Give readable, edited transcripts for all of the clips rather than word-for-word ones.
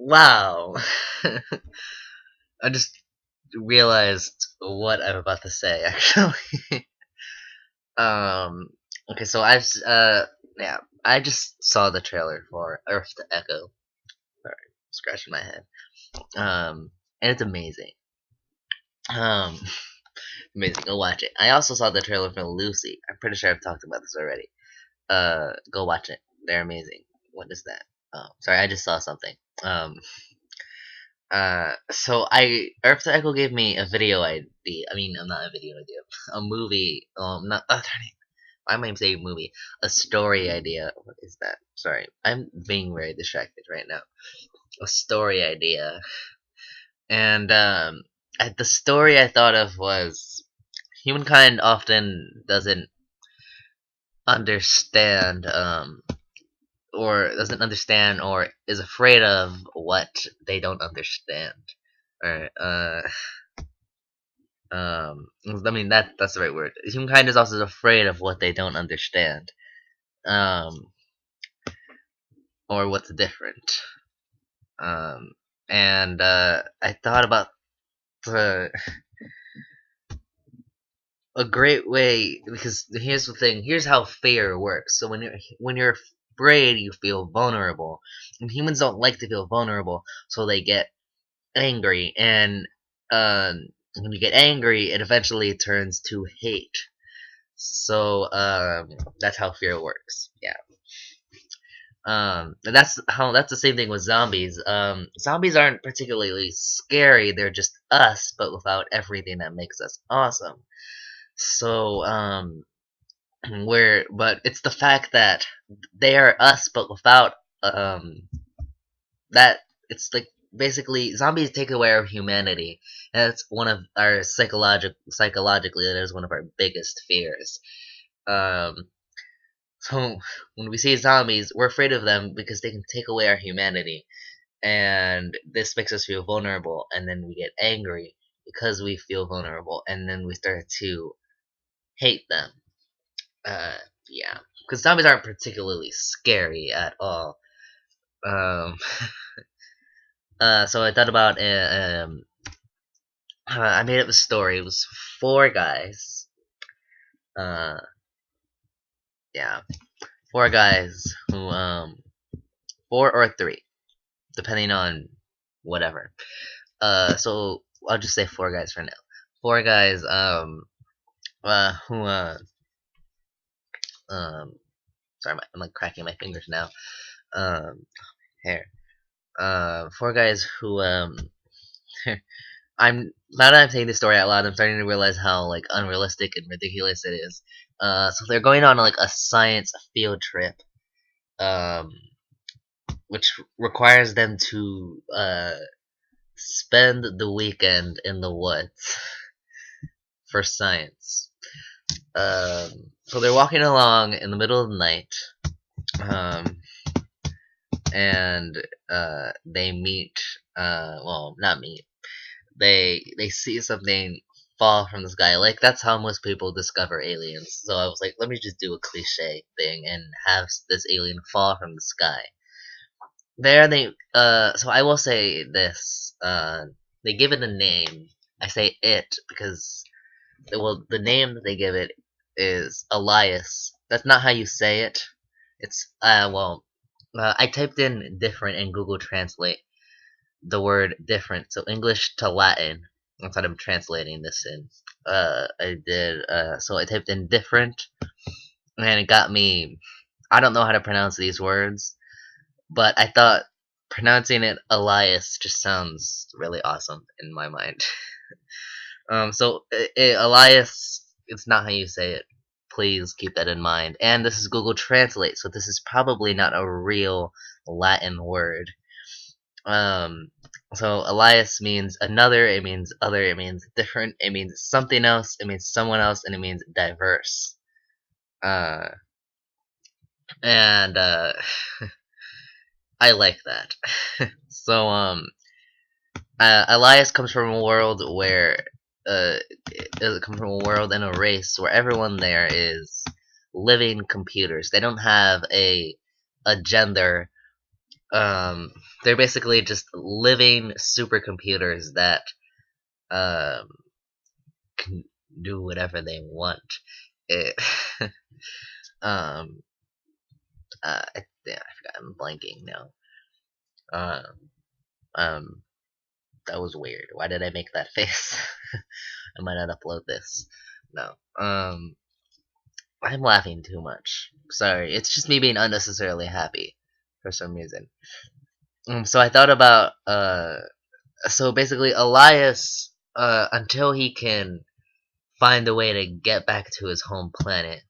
Wow. I just realized what I'm about to say, actually. um, okay, so yeah, I just saw the trailer for Earth to Echo. Sorry, scratching my head. And it's amazing. Um, amazing. Go watch it. I also saw the trailer for Lucy. I'm pretty sure I've talked about this already. Go watch it. They're amazing. What is that? Oh, sorry, I just saw something. Um, so Earth to Echo gave me a video idea. I mean, not a video idea, a movie. Not why am I saying movie? A story idea. What is that? Sorry, I'm being very distracted right now. A story idea, and the story I thought of was humankind often doesn't understand, or doesn't understand, or is afraid of what they don't understand, or I mean that's the right word. Humankind is also afraid of what they don't understand, um, or what's different. Um, and I thought about the a great way, because here's the thing. Here's how fear works. So when you're afraid, you feel vulnerable, and humans don't like to feel vulnerable, so they get angry, and when you get angry, it eventually turns to hate. So that's how fear works. Yeah. That's the same thing with zombies. Zombies aren't particularly scary. They're just us, but without everything that makes us awesome. So but it's the fact that they are us, but without that. It's like basically zombies take away our humanity, and that's one of our psychologically that is one of our biggest fears. Um, So when we see zombies, we're afraid of them because they can take away our humanity, and this makes us feel vulnerable. And then we get angry because we feel vulnerable, and then we start to hate them. Uh, yeah, because zombies aren't particularly scary at all. Um, so I thought about I made up a story. It was four guys. Uh, yeah, four guys who four or three, depending on whatever. So I'll just say four guys for now. Four guys, who, um, sorry, I'm like cracking my fingers now. Hair. Four guys who, now that I'm saying this story out loud, I'm starting to realize how like unrealistic and ridiculous it is. So they're going on like a science field trip, um, which requires them to spend the weekend in the woods for science. So they're walking along in the middle of the night, um, and they meet. Well, not meet. They see something fall from the sky. Like that's how most people discover aliens. So I was like, let me just do a cliche thing and have this alien fall from the sky. There they. So I will say this. They give it a name. I say it because the name that they give it is Elias. That's not how you say it. It's I typed in different in Google Translate, the word different, so English to Latin. That's what I'm translating this in. I did. So I typed in different, and it got me. I don't know how to pronounce these words, but I thought pronouncing it Elias just sounds really awesome in my mind. So Elias, it's not how you say it. Please keep that in mind. And this is Google Translate, so this is probably not a real Latin word. Um, so Elias means another, it means other, it means different, it means something else, it means someone else, and it means diverse. Uh, and I like that. So Elias comes from a world where it comes from a world and a race where everyone there is living computers. They don't have a gender Um, they're basically just living supercomputers that um can do whatever they want. It, um, yeah, I forgot. I'm blanking now. Um, um, that was weird. Why did I make that face? I might not upload this. No. I'm laughing too much. Sorry, it's just me being unnecessarily happy for some reason. So I thought about so basically Elias until he can find a way to get back to his home planet.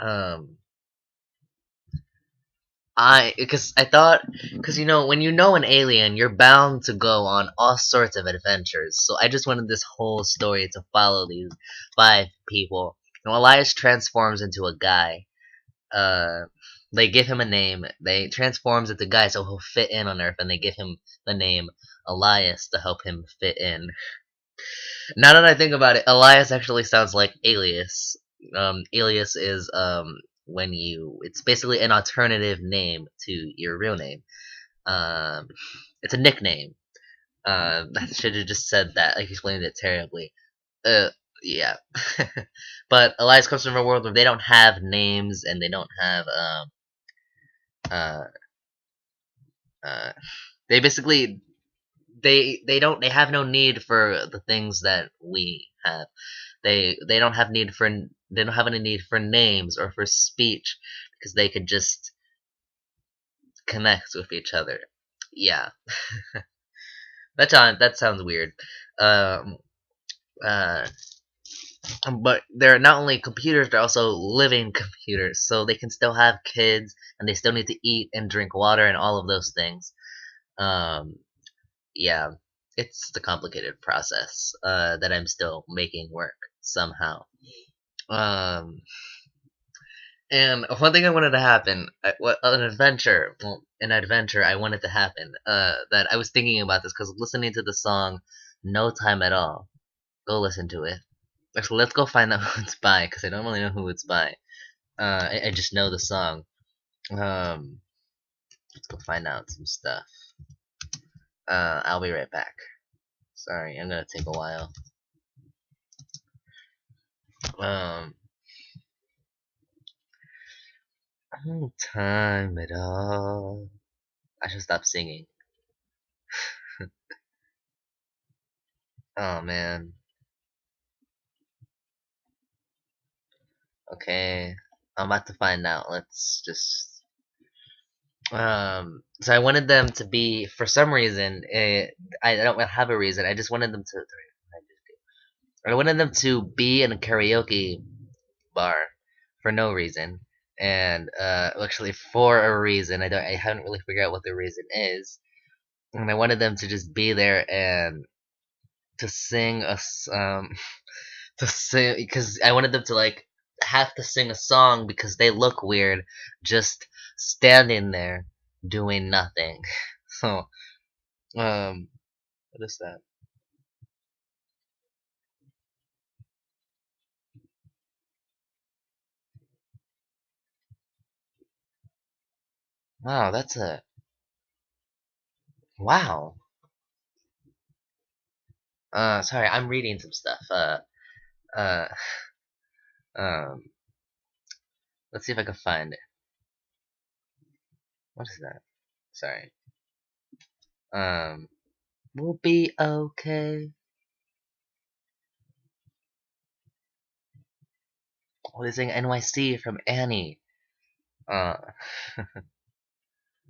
Um, because I thought, because when you know an alien, you're bound to go on all sorts of adventures. So I just wanted this whole story to follow these five people. Elias transforms into a guy. Uh, they give him a name. They transforms into a guy so he'll fit in on Earth, and they give him the name Elias to help him fit in. Now that I think about it, Elias actually sounds like Alias. Alias is when it's basically an alternative name to your real name. Um, it's a nickname. I should have just said that. I explained it terribly. Uh, yeah. But Elias comes from a world where they don't have names and they don't have uh uh they basically they have no need for the things that we have. They don't have need for they don't have any need for names or for speech because they could just connect with each other. Yeah, that sounds weird. Um, uh, but they're not only computers; they're also living computers, so they can still have kids and they still need to eat and drink water and all of those things. Um, yeah, it's the complicated process that I'm still making work somehow. Um, and one thing I wanted to happen, what an adventure I wanted to happen. That I was thinking about this because listening to the song "No Time at All." Go listen to it. Actually, let's go find out who it's by because I don't really know who it's by. I just know the song. Um, let's go find out some stuff. I'll be right back. Sorry, I'm gonna take a while. Um, no time at all. I should stop singing. Oh man. Okay, I'm about to find out. Let's just so I wanted them to be for some reason. I don't have a reason. I just wanted them to. I wanted them to be in a karaoke bar for no reason, and actually for a reason. I haven't really figured out what the reason is, and I wanted them to just be there and to sing to sing because I wanted them to like have to sing a song because they look weird just standing there doing nothing. So, what is that? Wow, that's a wow. Sorry, I'm reading some stuff. Uh, um, let's see if I can find it. What is that? Sorry. Um, we'll be okay. Oh, they sing NYC from Annie. Uh,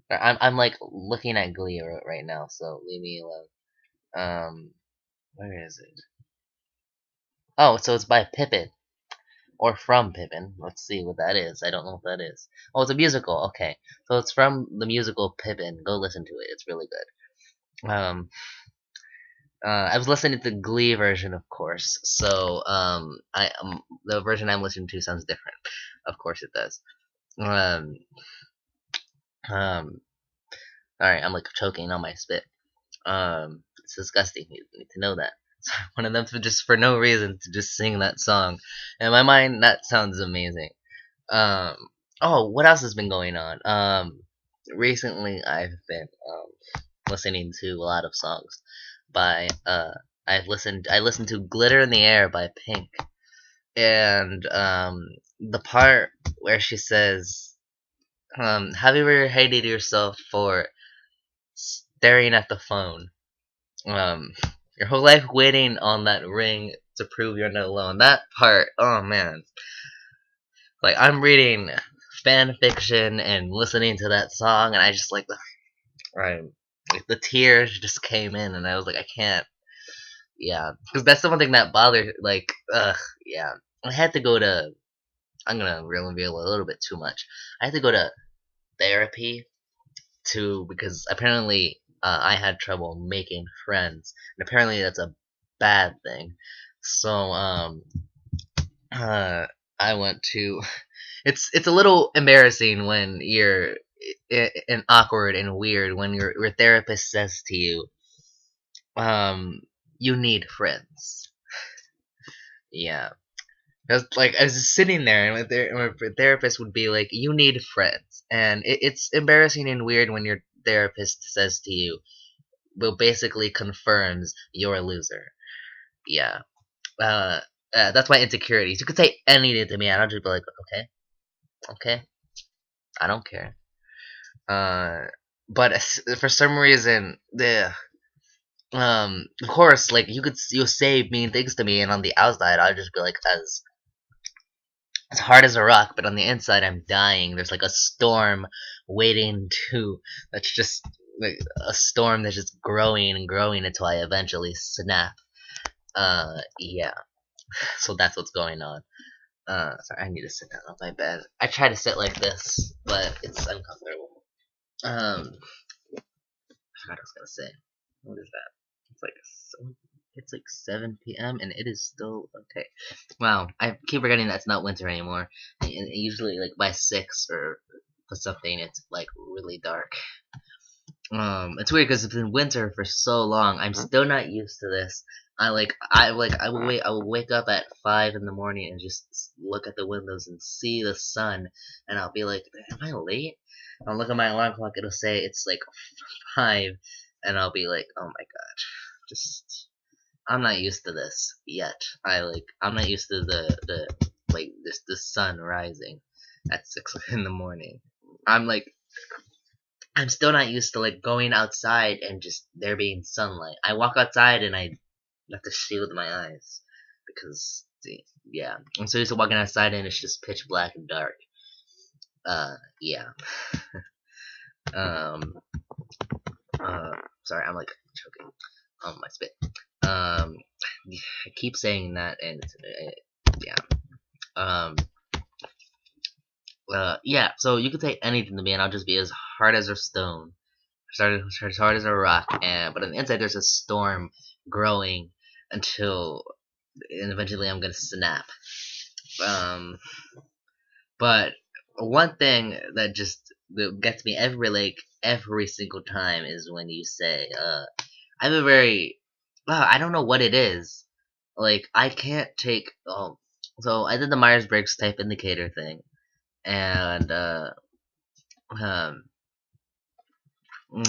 I'm like looking at Glee right now, so leave me alone. Where is it? Oh, so it's by Pippin or from Pippin. Let's see what that is. I don't know what that is. Oh, it's a musical. Okay, so it's from the musical Pippin. Go listen to it. It's really good. I was listening to the Glee version, of course. So the version I'm listening to sounds different. Of course it does. Um, um, all right, I'm like choking on my spit. It's disgusting. You need to know that. So I wanted them to just for no reason to just sing that song. In my mind, that sounds amazing. Um, oh, what else has been going on? recently I've been listening to a lot of songs by I listened to Glitter in the Air by Pink, and the part where she says, have you ever hated yourself for staring at the phone? Um, your whole life waiting on that ring to prove you're not alone. That part, oh man. Like, I'm reading fan fiction and listening to that song, and I just like the tears just came in, and I was like, I can't. Yeah, because that's the one thing that bothered. Like, yeah. I had to go to. I'm gonna reveal a little bit too much. I had to go to therapy too because apparently I had trouble making friends, and apparently that's a bad thing. So uh, I went to. It's a little embarrassing when you're and awkward and weird when your therapist says to you, um, you need friends. Yeah. Like I was just sitting there, and my therapist would be like, "You need friends," and it's embarrassing and weird when your therapist says to you, well, basically confirms you're a loser. Yeah. Uh, that's my insecurities. You could say anything to me, and I'll just be like, okay, okay, I don't care. Uh, but for some reason, of course, like you'll say mean things to me, and on the outside, I'll just be like as hard as a rock, but on the inside, I'm dying. There's like a storm waiting to that's just like a storm that's just growing and growing until I eventually snap. Yeah. So that's what's going on. Sorry, I need to sit down on my bed. I try to sit like this, but it's uncomfortable. I forgot what I was gonna say. What is that? It's like it's like 7 p.m. and it is still okay. Wow, I keep forgetting that it's not winter anymore. And usually, like by 6 or something, it's like really dark. It's weird because it's been winter for so long. I'm still not used to this. I will wake up at 5 in the morning and just look at the windows and see the sun, and I'll be like, "Am I late?" I'll look at my alarm clock. It'll say it's like 5, and I'll be like, "Oh my god, just I'm not used to this yet." I'm not used to the like this the sun rising at 6 in the morning. I'm like I'm still not used to like going outside and just there being sunlight. I walk outside and I have to shield my eyes because yeah, I'm so used to walking outside and it's just pitch black and dark. Yeah. Um. Sorry, I'm like choking on my spit. Um. I keep saying that and yeah. Um. Yeah. So you could say anything to me and I'll just be as hard as a stone. Started as hard as a rock, and but on the inside there's a storm growing until and eventually I'm gonna snap. Um, but one thing that gets me every single time is when you say, I have a very, I don't know what it is. Like I can't take. So I did the Myers Briggs type indicator thing, and um,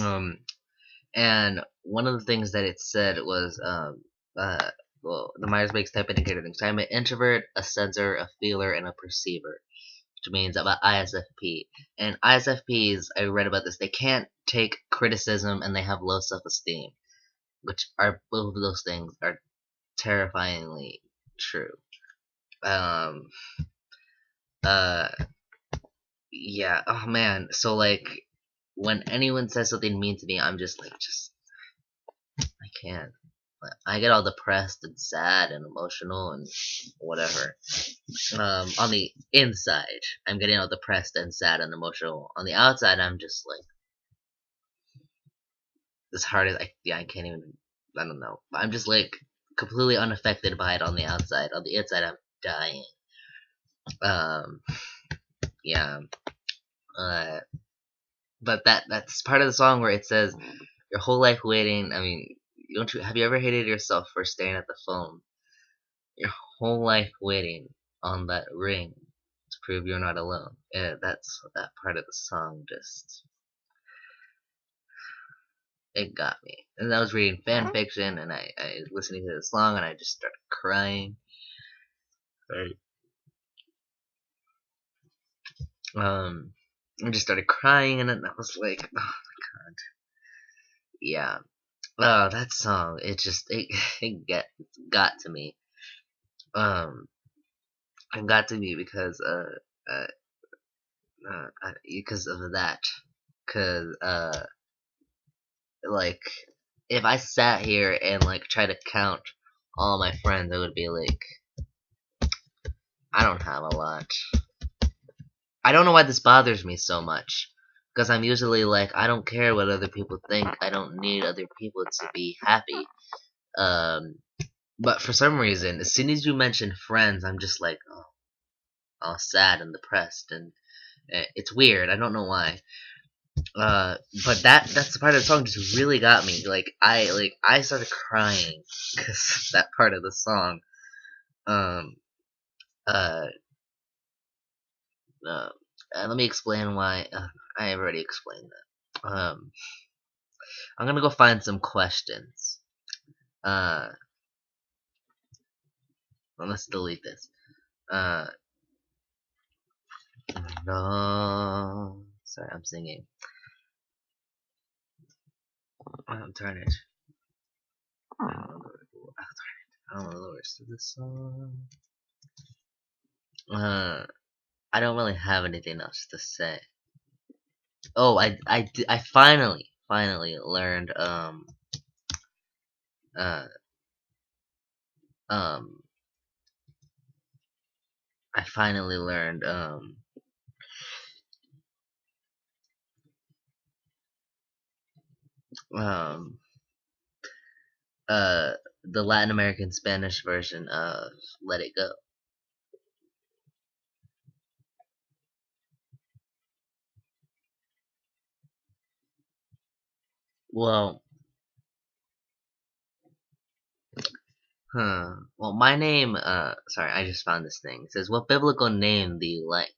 um, and one of the things that it said was uh, well, the Myers-Briggs type indicator thing. So I'm an introvert, a sensor, a feeler, and a perceiver, which means about ISFP. And ISFPs, I read about this, they can't take criticism and they have low self-esteem, which are both of those things are terrifyingly true. Um, uh, yeah. Oh man. So like, when anyone says something mean to me, I'm just like, I can't. I get all depressed and sad and emotional and whatever. On the inside, I'm getting all depressed and sad and emotional. On the outside, I'm just like as hard as I can't even. I don't know. I'm just like completely unaffected by it on the outside. On the inside, I'm dying. Um, yeah. Uh, but that's part of the song where it says your whole life waiting. I mean, don't you have you ever hated yourself for staring at the phone? Your whole life waiting on that ring to prove you're not alone. Yeah, that's that part of the song just. it got me. And I was reading fan fiction, and I was listening to this song, and I just started crying. Right. I just started crying, and then I was like, oh my god, yeah. That song, it got to me. Um, it got to me uh, because of that. Cause like if I sat here and like try to count all my friends, it would be like I don't have a lot. I don't know why this bothers me so much. Because I'm usually like, I don't care what other people think. I don't need other people to be happy. Um, but for some reason, as soon as you mention friends, I'm just like, oh, all sad and depressed, and it's weird. I don't know why. But that's the part of the song just really got me. I started crying because that part of the song. Um, uh, uh, Let me explain why. I have already explained that. I'm gonna go find some questions. Uh, well, let's delete this. Uh, no. Sorry, I'm singing. I'm turning it. I don't know the words to this song. I don't really have anything else to say. Oh, I finally learned uh um I finally learned um uh the Latin American Spanish version of Let It Go. Well, well, my name, sorry, I just found this thing. It says, what biblical name do you like?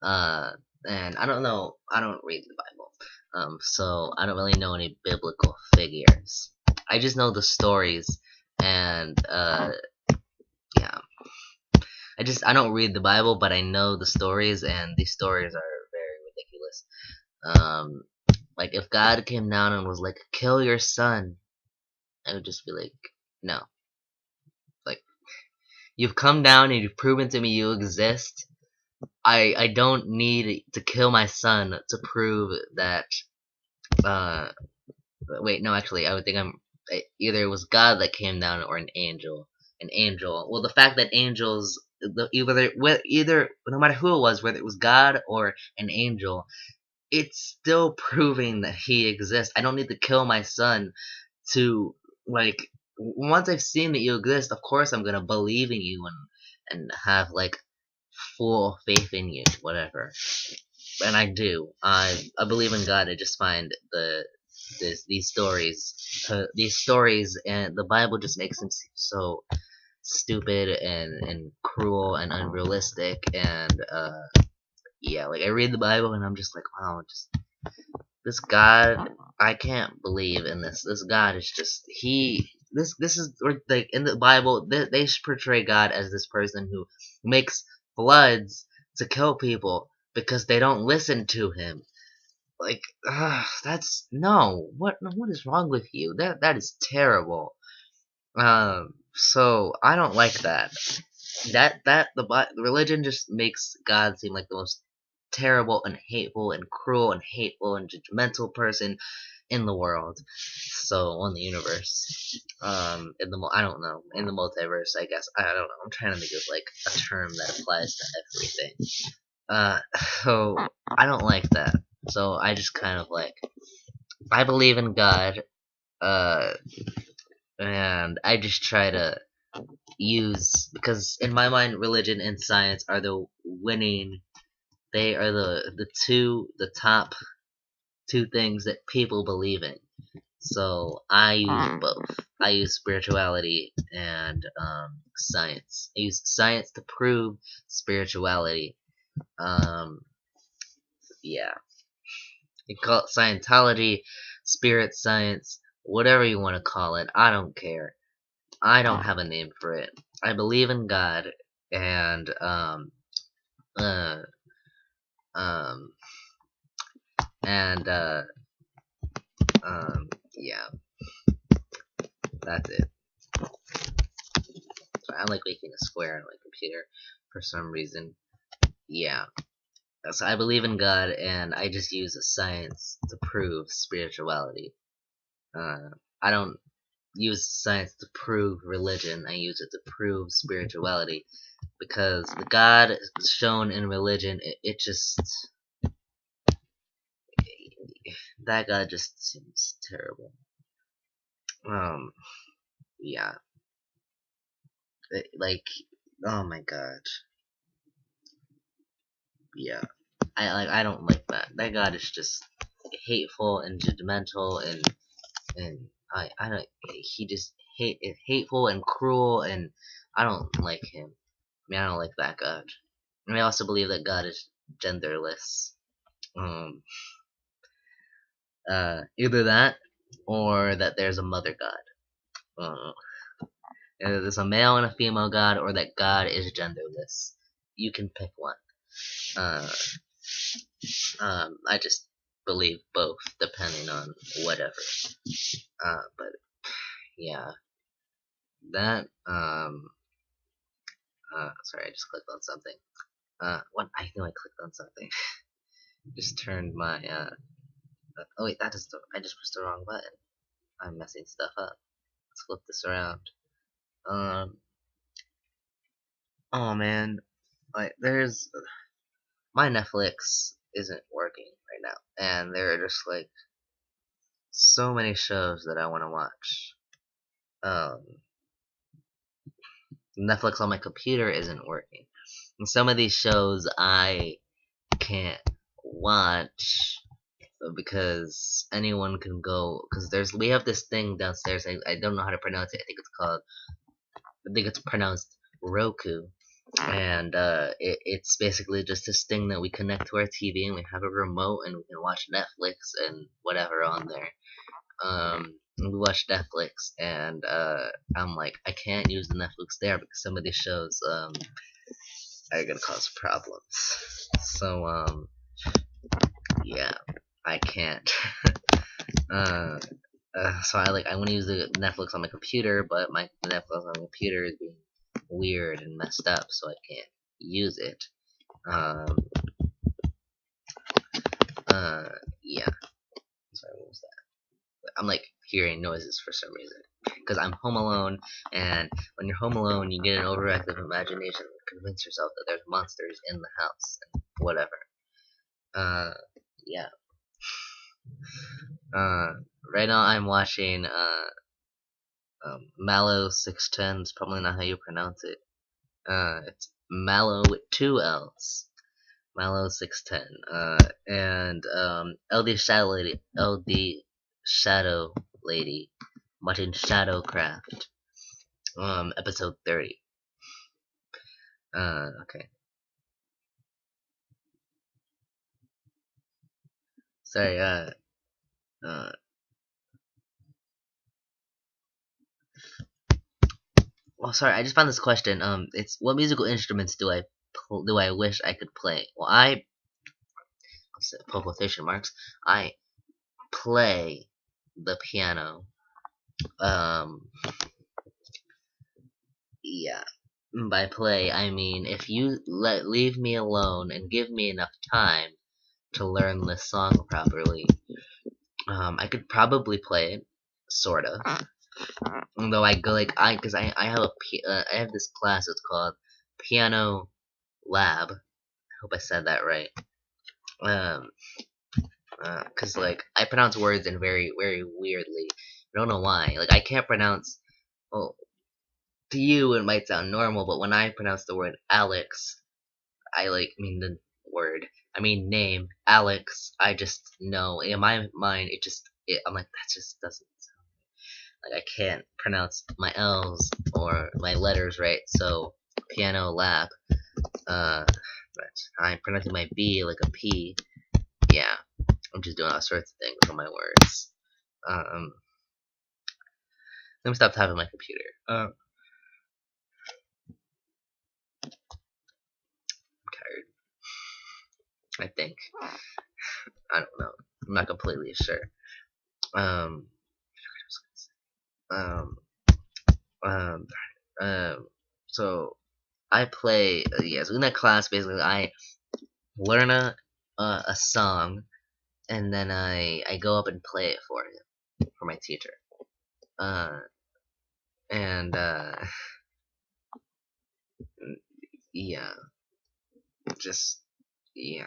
Uh, and I don't know, I don't read the Bible. So I don't really know any biblical figures. I just know the stories, and, yeah. I don't read the Bible, but I know the stories, and these stories are very ridiculous. Um, like, if God came down and was like, kill your son, I would just be like, no. Like, you've come down and you've proven to me you exist. I don't need to kill my son to prove that. Uh, Wait, no, actually, I would think either it was God that came down or an angel. An angel. Well, the fact that angels, either no matter who it was, whether it was God or an angel, it's still proving that he exists. I don't need to kill my son to like. Once I've seen that you exist, of course I'm gonna believe in you and have like full faith in you, whatever. And I do. I believe in God. I just find these stories and the Bible just makes them seem so stupid and cruel and unrealistic. And yeah, like I read the Bible and I'm just like, wow, just this God, I can't believe in this. This God is just this is like in the Bible they portray God as this person who makes floods to kill people because they don't listen to him. Like, that's no. What is wrong with you? That is terrible. So I don't like that. The religion just makes God seem like the most terrible and hateful and cruel and hateful and judgmental person in the world. So on the universe, in the I don't know, in the multiverse, I guess I don't know. I'm trying to think of like a term that applies to everything. Uh, so I don't like that. So I just kind of like I believe in God, uh, and I just try to use because in my mind, religion and science are the winning. They are the top two things that people believe in. So I use both. I use spirituality and science. I use science to prove spirituality. Um, yeah. You call it Scientology. spirit science, whatever you want to call it. I don't care. I don't have a name for it. I believe in God, and uh, um, and yeah, that's it. I like making a square on my computer for some reason. Yeah. So I believe in God, and I just use science to prove spirituality. I don't use science to prove religion. I use it to prove spirituality, because the God shown in religion, it just, that God just seems terrible. Yeah, like, oh my God, yeah. I don't like that. That God is just hateful and judgmental, and I don't, he just hateful and cruel, and I don't like him. I mean, I don't like that God. And I also believe that God is genderless. Um, Either that, or that there's a mother God. Either there's a male and a female God, or that God is genderless. You can pick one. Uh, I just believe both, depending on whatever. But yeah, that sorry, I just clicked on something. What? I know I clicked on something. Just turned my oh wait, that is the, I just pressed the wrong button. I'm messing stuff up. Let's flip this around. Oh man, like there's, my Netflix isn't working right now, and there are just like so many shows that I want to watch. Um, Netflix on my computer isn't working, and some of these shows I can't watch because anyone can go, because we have this thing downstairs. I don't know how to pronounce it. I think it's pronounced Roku, and it's basically just this thing that we connect to our TV, and we have a remote, and we can watch Netflix and whatever on there. And we watch Netflix, and I'm like, I can't use the Netflix there because some of these shows are gonna cause problems. So yeah, I can't. So I want to use the Netflix on my computer, but my Netflix on my computer is being weird and messed up, so I can't use it. Yeah. Sorry, what was that? I'm like hearing noises for some reason because I'm home alone, and when you're home alone, you get an overactive imagination and convince yourself that there's monsters in the house and whatever. Yeah. Right now I'm watching Mallow 610 is probably not how you pronounce it. It's Mallow with two L's. Mallow 610. And LD Shadow Lady, watching Shadowcraft. Episode 30. Okay. Sorry. Well, sorry. I just found this question. It's, what musical instruments do I wish I could play? Well, quotation marks. I play the piano. Yeah. By play, I mean if you leave me alone and give me enough time to learn this song properly, I could probably play it, sorta. Although because I have this class. It's called Piano Lab. I hope I said that right. Because like I pronounce words in very very weirdly. I don't know why. Like I can't pronounce. Well, to you it might sound normal, but when I pronounce the word Alex, I mean the word. I mean name, Alex. I just know in my mind I'm like, that just doesn't sound like, I can't pronounce my L's or my letters right. So piano lab. But I'm pronouncing my B like a P. Yeah, I'm just doing all sorts of things with my words. Let me stop tapping my computer. I'm tired. I think. I don't know. I'm not completely sure. Um, um, um, so I play. So in that class, basically, I learn a song, and then I go up and play it for him, for my teacher. Uh, and yeah, just yeah.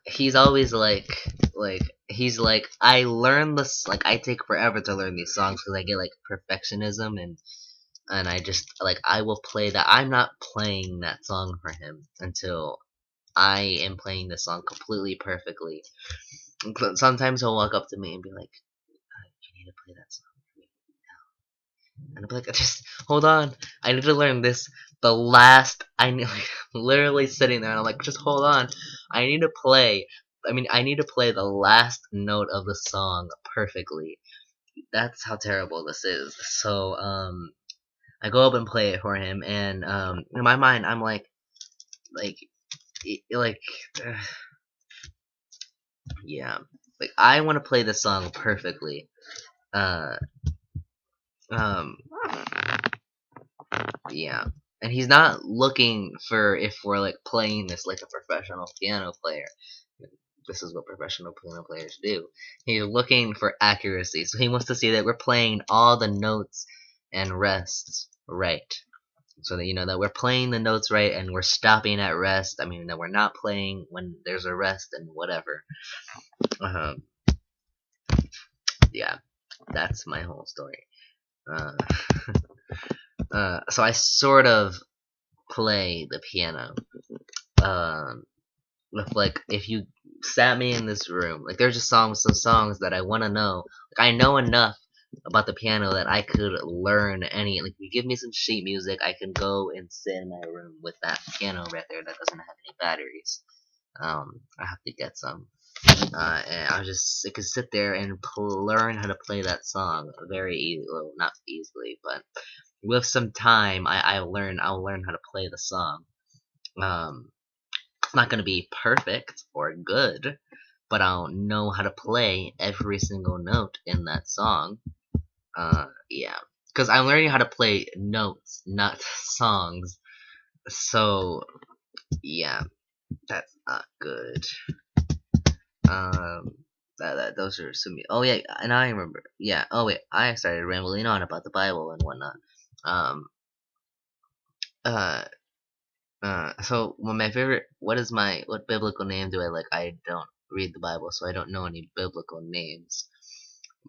He's always like he's like I learn this like I take forever to learn these songs because I get like perfectionism and I just like I will play that. I'm not playing that song for him until I am playing the song completely perfectly. Sometimes he'll walk up to me and be like, "You need to play that song for me," and I'll be like, "Just hold on, I need to learn this." The last I need, like, literally sitting there, and I'm like, "Just hold on, I need to play." I need to play the last note of the song perfectly. That's how terrible this is. So, I go up and play it for him, and in my mind, I'm like, like, yeah, like I want to play the song perfectly. Uh, um, yeah, and he's not looking for if we're like playing this like a professional piano player. This is what professional piano players do. He's looking for accuracy, so he wants to see that we're playing all the notes and rests right. So that that we're playing the notes right and we're stopping at rest. I mean that we're not playing when there's a rest and whatever. Um, yeah, that's my whole story. Uh, so I sort of play the piano. Um, with like if you sat me in this room, like there's just some songs that I want to know. Like I know enough about the piano that I could learn any. Like if you give me some sheet music, I can go and sit in my room with that piano right there that doesn't have any batteries. I have to get some. And I could sit there and learn how to play that song very easily. Well, not easily, but with some time, I'll learn how to play the song. Um, it's not gonna be perfect or good, but I'll know how to play every single note in that song. Yeah, because I'm learning how to play notes, not songs. So yeah, that's not good. Um, those are some. Oh yeah, and I remember. Yeah. Oh wait, I started rambling on about the Bible and whatnot. Um. Uh. So my favorite. What biblical name do I like? I don't read the Bible, so I don't know any biblical names.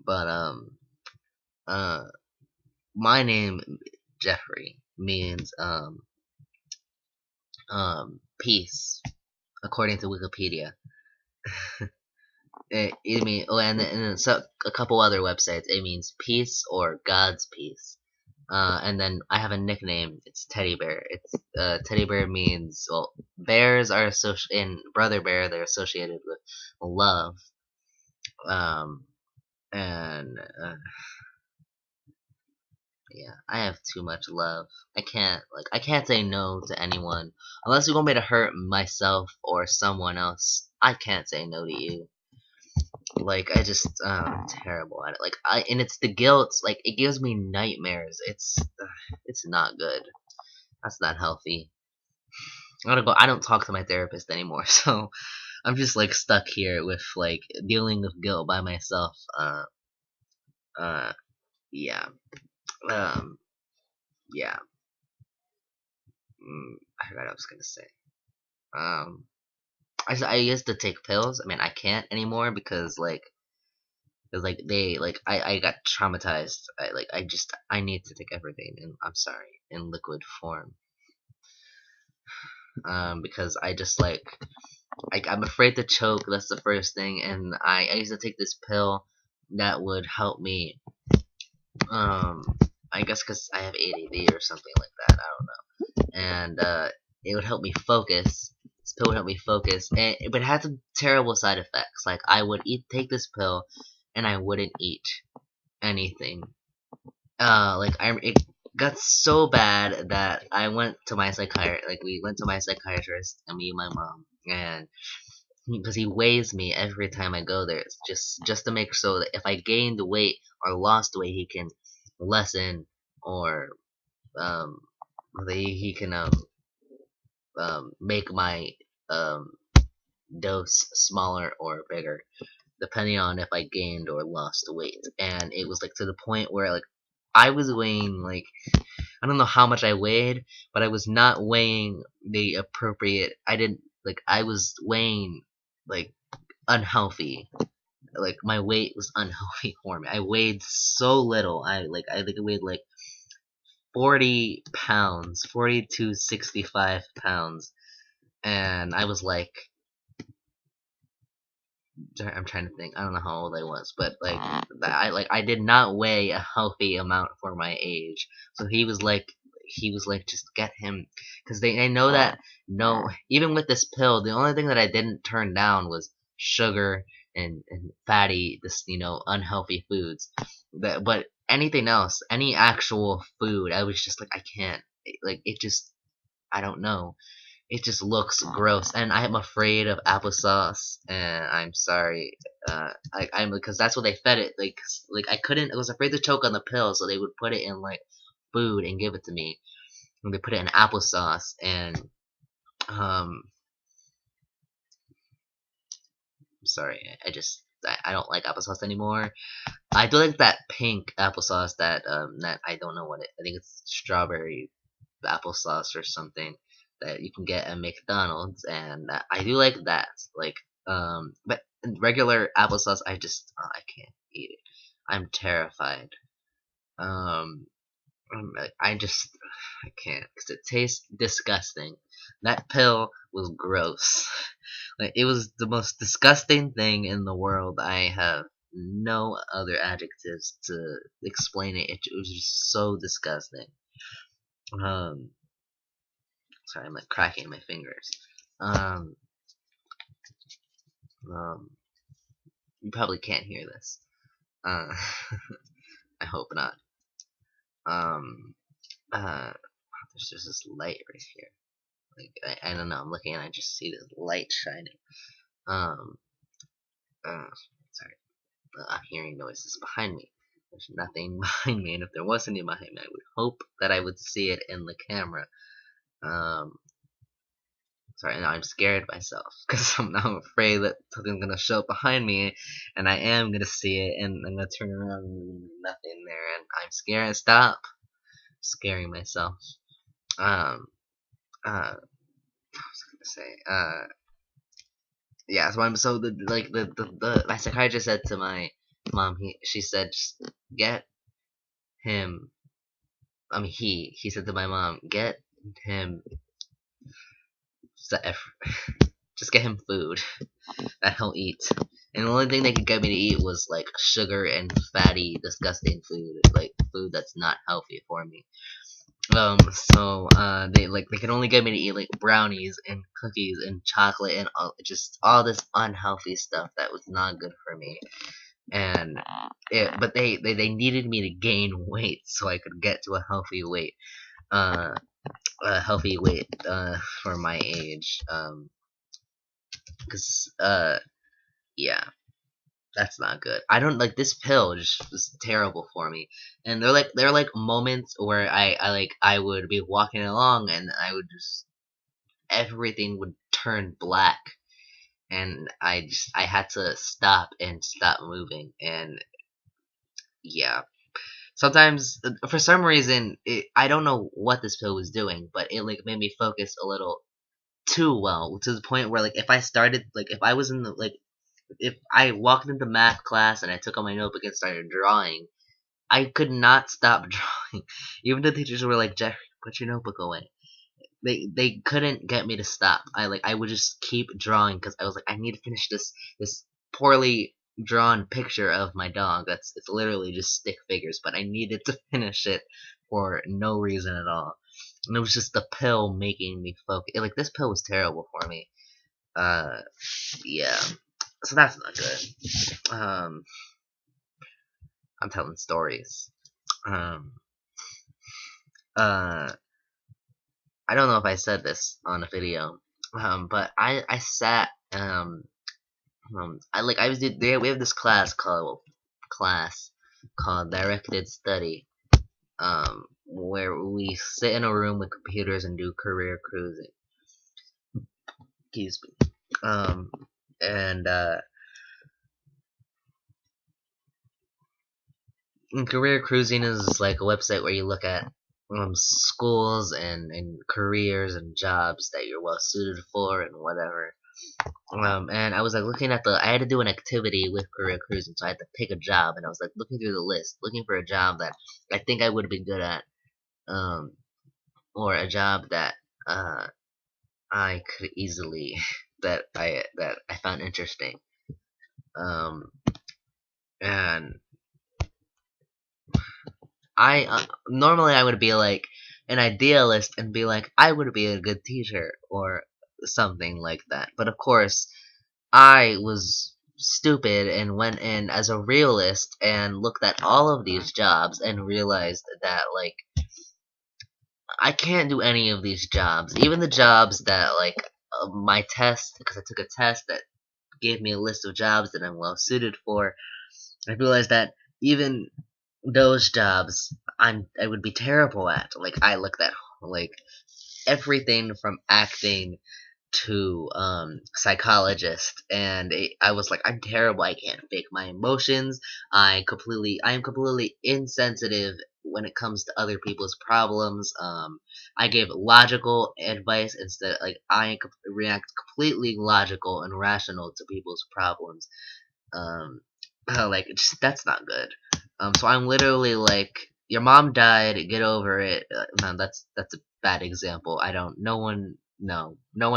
But uh, my name Jeffrey means peace according to Wikipedia. It mean and so a couple other websites. It means peace or God's peace. And then I have a nickname. It's Teddy Bear. It's Teddy Bear means bears are in Brother Bear. They're associated with love. Um, and yeah, I have too much love. I can't say no to anyone unless you want me to hurt myself or someone else. I can't say no to you. Like I'm terrible at it. And it's the guilt. Like it gives me nightmares. It's not good. That's not healthy. I don't talk to my therapist anymore, so I'm just like stuck here with like dealing with guilt by myself. Uh, yeah. Um, yeah. I forgot what I was gonna say. Um, I used to take pills. I mean, I can't anymore because I got traumatized. I need to take everything, and I'm sorry, in liquid form. Because I'm afraid to choke. That's the first thing, and I used to take this pill that would help me. Um, I guess because I have ADD or something like that. I don't know, and it would help me focus. pill would help me focus, but it had some terrible side effects. Like I would take this pill, and I wouldn't eat anything. It got so bad that I went to my psychiatrist. Like we went to my psychiatrist, and me and my mom, and because he weighs me every time I go there, just to make sure that if I gained weight or lost weight, he can lessen or um he can make my um dose smaller or bigger depending on if I gained or lost weight. And it was like to the point where like I was weighing like I don't know how much I weighed, but I was not weighing the appropriate. I was weighing like unhealthy. Like my weight was unhealthy for me. I weighed so little. I think I weighed like 40 pounds, 40 to 65 pounds, and I was like, I'm trying to think. I don't know how old I was, but I did not weigh a healthy amount for my age. So he was like just get him because I know that no, even with this pill, the only thing that I didn't turn down was sugar and fatty, this unhealthy foods. But anything else, any actual food, I was just like I can't. Like it just I don't know. It just looks gross, and I am afraid of applesauce. And I'm sorry, I'm because that's what they fed it. Like I couldn't. I was afraid to choke on the pill, so they would put it in like food and give it to me. And they put it in applesauce, and um, I'm sorry. I don't like applesauce anymore. I do like that pink applesauce that I don't know what it. I think it's strawberry applesauce or something that you can get at McDonald's, and I do like that. But regular applesauce, I can't eat it. I'm terrified. Um, I can't because it tastes disgusting. That pill was gross. Like it was the most disgusting thing in the world. I have no other adjectives to explain it. It was just so disgusting. Um, Sorry, I'm like cracking my fingers. Um, um, you probably can't hear this. Uh, I hope not. Um, there's just this light right here. Like I don't know. I'm looking and I just see this light shining. Um, Sorry. I'm hearing noises behind me. There's nothing behind me, and if there was any behind me, I would hope that I would see it in the camera. Um, Sorry, now I'm scared myself because I'm now afraid that something's gonna show up behind me, and I am gonna see it, and I'm gonna turn around and there's nothing there, and I'm scared. Stop scaring myself. Um, what was I gonna say? Yeah. So my psychiatrist said to my mom, she said just get him. I mean, he said to my mom, get him. Just get him food that he'll eat. And the only thing they could get me to eat was like sugar and fatty, disgusting food, like food that's not healthy for me. They could only get me to eat like brownies and cookies and chocolate and just all this unhealthy stuff that was not good for me. And but they needed me to gain weight so I could get to uh, a healthy weight for my age. Because yeah, that's not good. I don't like this pill just was terrible for me. And they're like moments where I would be walking along and I would just everything would turn black and I had to stop moving. And yeah, sometimes for some reason I don't know what this pill was doing, but it like made me focus a little too well to the point where like if I started like if I was in the like if I walked into math class and I took out my notebook and started drawing, I could not stop drawing. Even the teachers were like, Jeffrey, put your notebook away. They couldn't get me to stop. I would just keep drawing because I was like, I need to finish this poorly drawn picture of my dog. It's literally just stick figures, but I needed to finish it for no reason at all. And it was just the pill making me focus. Like this pill was terrible for me. Yeah. So that's not good. I'm telling stories. Um, uh, I don't know if I said this on a video, but I sat I was there. We have this class called directed study, where we sit in a room with computers and do career cruising. Excuse me. Um, and career cruising is like a website where you look at schools and careers and jobs that you're well suited for and whatever. And I was like looking at I had to do an activity with career cruising, so I had to pick a job, and I was like looking through the list, looking for a job that I think I would have been good at, um, or a job that uh, I could easily that I found interesting. Um, and normally I would be like an idealist and be like I would be a good teacher or something like that. But of course, I was stupid and went in as a realist and looked at all of these jobs and realized that like I can't do any of these jobs. Even the jobs that my test, because I took a test that gave me a list of jobs that I'm well suited for. I realized that even those jobs I would be terrible at. Like I looked at like everything from acting to psychologist, and I was like, I'm terrible. I can't fake my emotions. I am completely insensitive when it comes to other people's problems. I gave logical advice instead. Like react completely logical and rational to people's problems. Um, that's not good. So I'm literally like, your mom died, get over it. No, that's a bad example. I don't. No one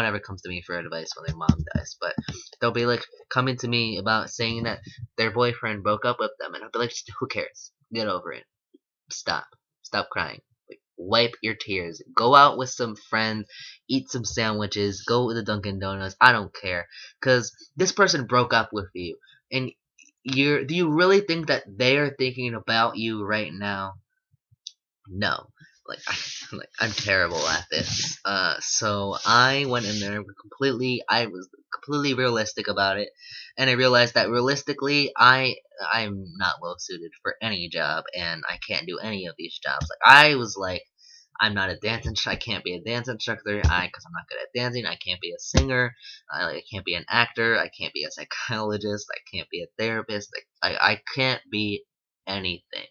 ever comes to me for advice when their mom dies. But they'll be like coming to me about saying that their boyfriend broke up with them, and I'll be like, who cares? Get over it. Stop crying. Like, wipe your tears. Go out with some friends, eat some sandwiches, go to the Dunkin' Donuts. I don't care, cause this person broke up with you, and do you really think that they are thinking about you right now? No. Like, I'm terrible at this. So I went in there I was completely realistic about it, and I realized that realistically, I'm not well suited for any job, and I can't do any of these jobs. Like, I was like, I'm not a dance instructor. I can't be a dance instructor. Because I'm not good at dancing. I can't be a singer. I can't be an actor. I can't be a psychologist. I can't be a therapist. Like, I can't be anything.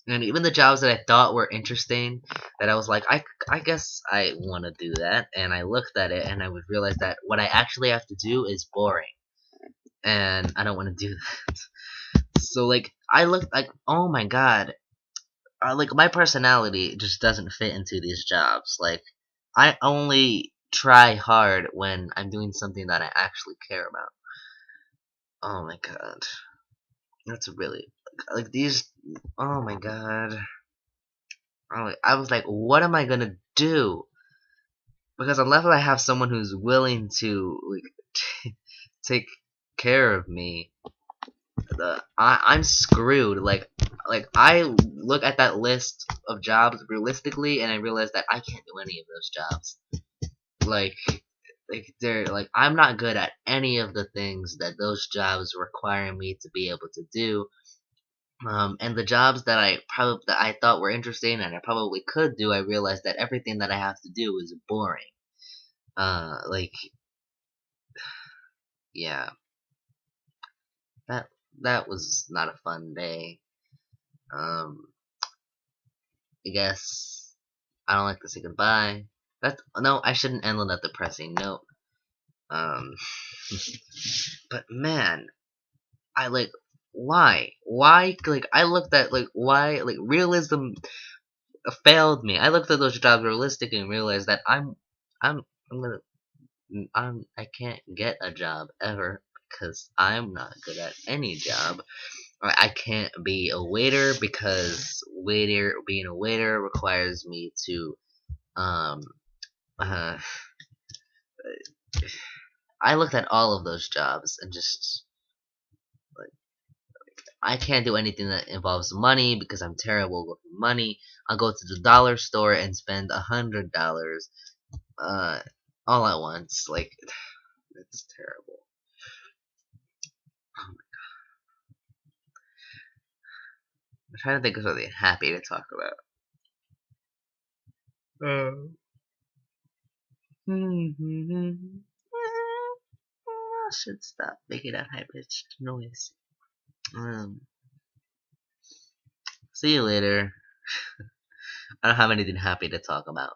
And even the jobs that I thought were interesting, that I was like, I guess I want to do that. And I looked at it and I would realize that what I actually have to do is boring. And I don't want to do that. So, like, I looked like, oh my god. Like, my personality just doesn't fit into these jobs. Like, I only try hard when I'm doing something that I actually care about. Oh my god. That's really, like, these, oh my god. I was like, what am I gonna do? Because unless I have someone who's willing to like take care of me, I'm screwed. Like I look at that list of jobs realistically, and I realize that I can't do any of those jobs. Like they're like I'm not good at any of the things that those jobs require me to be able to do. And the jobs that I thought were interesting and I probably could do, I realized that everything that I have to do is boring. Like, yeah, that that was not a fun day. Um, I guess I don't like to say goodbye. No, I shouldn't end on that depressing note. Um, but man, I like why like I looked at like why like realism failed me. I looked at those jobs realistic and realized that I'm I'm gonna I can't get a job ever because I'm not good at any job. I can't be a waiter because being a waiter requires me to um uh I looked at all of those jobs and just like I can't do anything that involves money because I'm terrible with money. I'll go to the dollar store and spend $100 uh all at once. Like it's terrible. I'm trying to think of something happy to talk about. I should stop making that high pitched noise. See you later. I don't have anything happy to talk about.